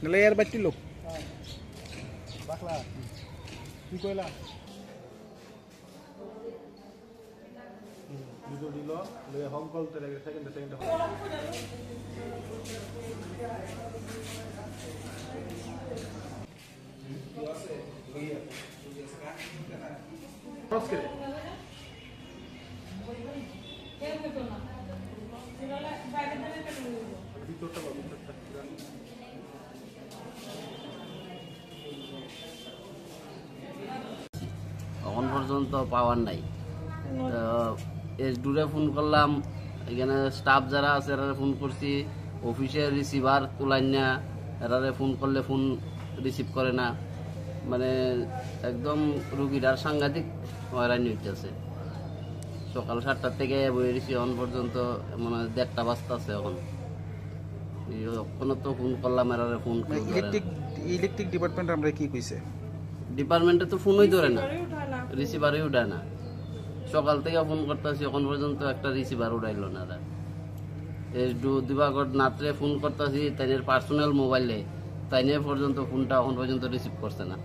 গেলে এর বাইটি লোক বাকলা কি কইলা ভিডিও দিল লয়ে হোম কল তে লাগে সেকেন্ড আছে লইয়া ক্রস করে এখন পর্যন্ত পাওয়ার নাই। এসডুরে ফোন করলাম, এখানে স্টাফ যারা আছে এরা ফোন করছি, অফিসের রিসিভার তুলাই না, এরারে ফোন করলে ফোন রিসিভ করে না, মানে একদম রুগীটার সাংঘাতিক হয়রানি হইতেছে। সকাল 7টার থেকে বয়ে দিছি এখন পর্যন্ত মানে 1:30 বাজতেছে। এখনো তো ফোন করলাম, এরারে ফোন ইলেকট্রিক ডিপার্টমেন্ট আমরা কি কইছে, ডিপার্টমেন্টে তো ফোনই ধরে না, রিসিভারই উঠায় না। সকাল থেকে ফোন করতেছি এখন পর্যন্ত একটা রিসিভার উঠাইল না। দিবাগত নাত্রে ফোন করতেছি তাইনের পার্সোনাল মোবাইলে, তাইনে পর্যন্ত ফোনটা এখন পর্যন্ত রিসিভ করছে না।